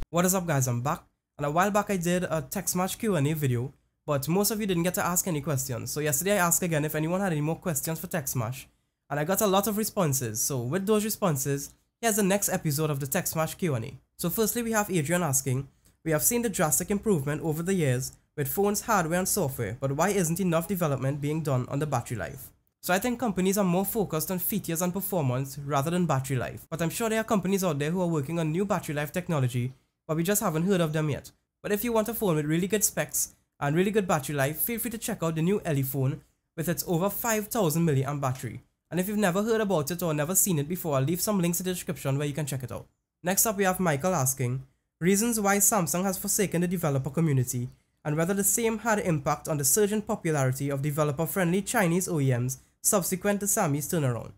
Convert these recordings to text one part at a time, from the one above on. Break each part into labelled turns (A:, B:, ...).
A: What is up guys, I'm back, and a while back I did a TechSmash Q&A video, but most of you didn't get to ask any questions. So yesterday I asked again if anyone had any more questions for TechSmash, and I got a lot of responses. So with those responses, here's the next episode of the TechSmash Q&A. So firstly we have Adrian asking, we have seen the drastic improvement over the years with phones, hardware and software, but why isn't enough development being done on the battery life? So I think companies are more focused on features and performance rather than battery life, but I'm sure there are companies out there who are working on new battery life technology, but we just haven't heard of them yet. But if you want a phone with really good specs and really good battery life, feel free to check out the new Ellie phone with its over 5000 mAh battery. And if you've never heard about it or never seen it before, I'll leave some links in the description where you can check it out. Next up we have Michael asking, reasons why Samsung has forsaken the developer community and whether the same had an impact on the surge in popularity of developer-friendly Chinese OEMs subsequent to Xiaomi's turnaround.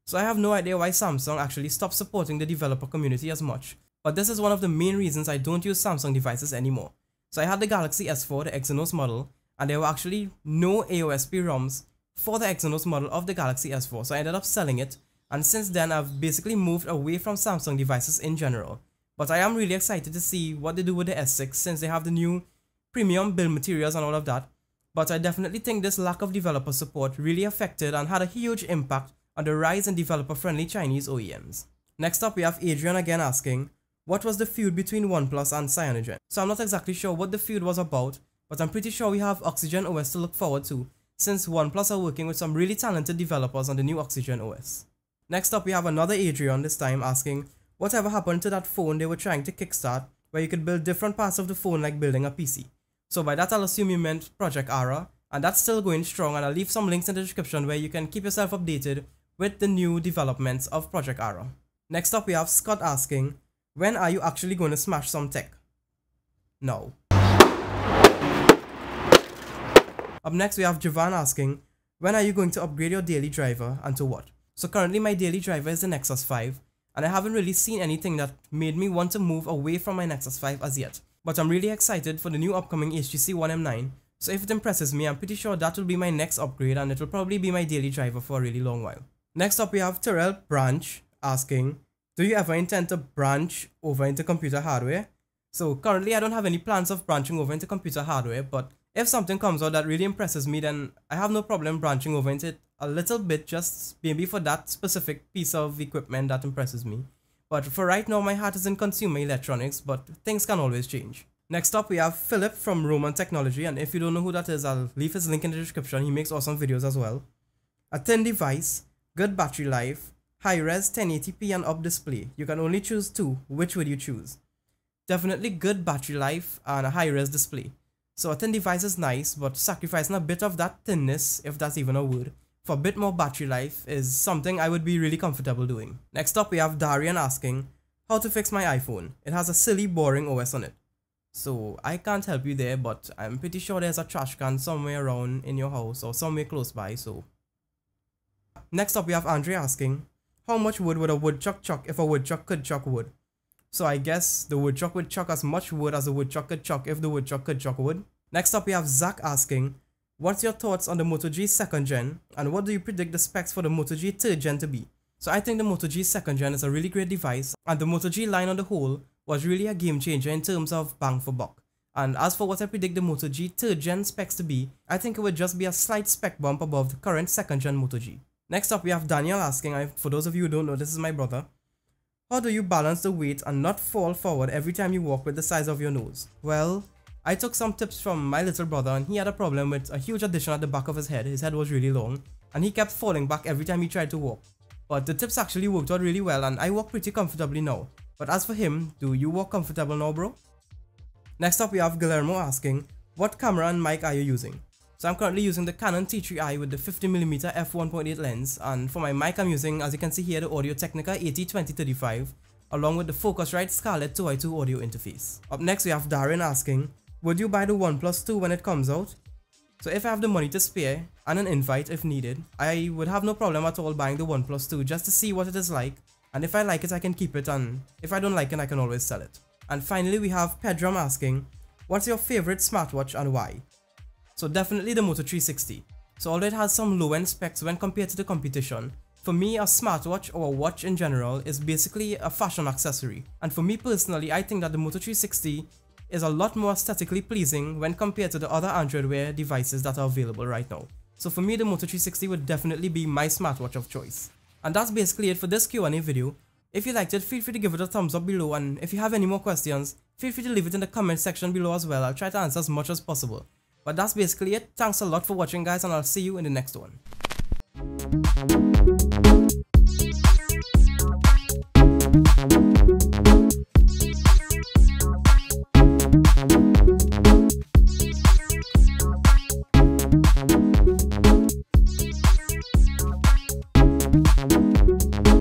A: So I have no idea why Samsung actually stopped supporting the developer community as much. But this is one of the main reasons I don't use Samsung devices anymore. So I had the Galaxy S4, the Exynos model, and there were actually no AOSP ROMs for the Exynos model of the Galaxy S4, so I ended up selling it, and since then I've basically moved away from Samsung devices in general. But I am really excited to see what they do with the S6 since they have the new premium build materials and all of that. But I definitely think this lack of developer support really affected and had a huge impact on the rise in developer-friendly Chinese OEMs. Next up we have Adrian again asking, what was the feud between OnePlus and Cyanogen? So I'm not exactly sure what the feud was about, but I'm pretty sure we have Oxygen OS to look forward to, since OnePlus are working with some really talented developers on the new Oxygen OS. Next up we have another Adrian, this time asking, whatever happened to that phone they were trying to kickstart, where you could build different parts of the phone like building a PC? So by that I'll assume you meant Project Ara, and that's still going strong, and I'll leave some links in the description where you can keep yourself updated with the new developments of Project Ara. Next up we have Scott asking, when are you actually going to smash some tech? No. Up next we have Javan asking, when are you going to upgrade your daily driver and to what? So currently my daily driver is the Nexus 5, and I haven't really seen anything that made me want to move away from my Nexus 5 as yet. But I'm really excited for the new upcoming HTC One M9, so if it impresses me, I'm pretty sure that will be my next upgrade and it will probably be my daily driver for a really long while. Next up we have Terrell Branch asking, do you ever intend to branch over into computer hardware? So currently I don't have any plans of branching over into computer hardware, but if something comes out that really impresses me, then I have no problem branching over into it a little bit, just maybe for that specific piece of equipment that impresses me. But for right now my heart is in consumer electronics, but things can always change. Next up we have Philip from Roman Technology, and if you don't know who that is, I'll leave his link in the description. He makes awesome videos as well. A thin device, good battery life, high-res 1080p and up display. You can only choose two. Which would you choose? Definitely good battery life and a high-res display. So a thin device is nice, but sacrificing a bit of that thinness, if that's even a word, for a bit more battery life is something I would be really comfortable doing. Next up we have Darian asking, how to fix my iPhone? It has a silly boring OS on it. So I can't help you there, but I'm pretty sure there's a trash can somewhere around in your house or somewhere close by, so. Next up we have Andre asking, how much wood would a woodchuck chuck if a woodchuck could chuck wood? So I guess the woodchuck would chuck as much wood as a woodchuck could chuck if the woodchuck could chuck wood. Next up we have Zach asking, what's your thoughts on the Moto G 2nd Gen and what do you predict the specs for the Moto G 3rd Gen to be? So I think the Moto G 2nd Gen is a really great device, and the Moto G line on the whole was really a game changer in terms of bang for buck. And as for what I predict the Moto G 3rd Gen specs to be, I think it would just be a slight spec bump above the current 2nd Gen Moto G. Next up we have Daniel asking, for those of you who don't know, this is my brother, how do you balance the weight and not fall forward every time you walk with the size of your nose? Well, I took some tips from my little brother, and he had a problem with a huge addition at the back of his head was really long, and he kept falling back every time he tried to walk. But the tips actually worked out really well and I walk pretty comfortably now. But as for him, do you walk comfortable now, bro? Next up we have Guillermo asking, what camera and mic are you using? So I'm currently using the Canon T3i with the 50mm f1.8 lens, and for my mic I'm using, as you can see here, the Audio-Technica AT2035 along with the Focusrite Scarlett 2i2 audio interface. Up next we have Darren asking, would you buy the OnePlus 2 when it comes out? So if I have the money to spare and an invite if needed, I would have no problem at all buying the OnePlus 2 just to see what it is like, and if I like it I can keep it, and if I don't like it I can always sell it. And finally we have Pedram asking, what's your favorite smartwatch and why? So definitely the Moto 360. So although it has some low-end specs when compared to the competition, For me, a smartwatch or a watch in general is basically a fashion accessory. And for me personally, I think that the Moto 360 is a lot more aesthetically pleasing when compared to the other Android Wear devices that are available right now. So for me, the Moto 360 would definitely be my smartwatch of choice. And that's basically it for this Q&A video. If you liked it, feel free to give it a thumbs up below, and if you have any more questions, feel free to leave it in the comment section below as well. I'll try to answer as much as possible. But that's basically it. Thanks a lot for watching, guys, and I'll see you in the next one.